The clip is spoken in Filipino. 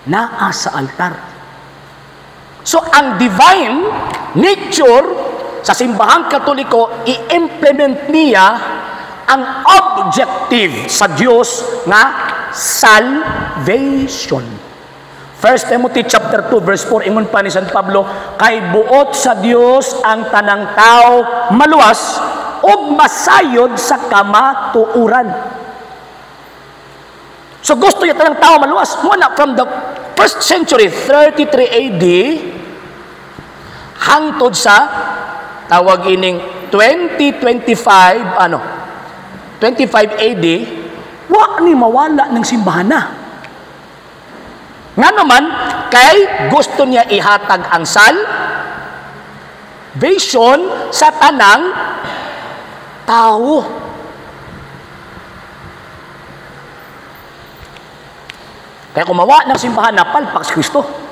naa sa altar. So, ang divine nature sa simbahang Katoliko, i-implement niya ang objective sa Diyos nga salvation. 1 Timothy chapter 2 verse 4, ingon pa ni San Pablo, kay buot sa Dios ang tanang tao maluwas ug masayod sa kamatuoran. So gusto niya tanang tao maluwas. Muna from the 1st century, 33 AD, hangtod sa tawag ining 25 AD, wa ni mawala ng simbahan na. Nga naman, kay gusto niya ihatag ang salvation sa tanang tao. Kaya kung mawa ng simbahan na palpak si Kristo.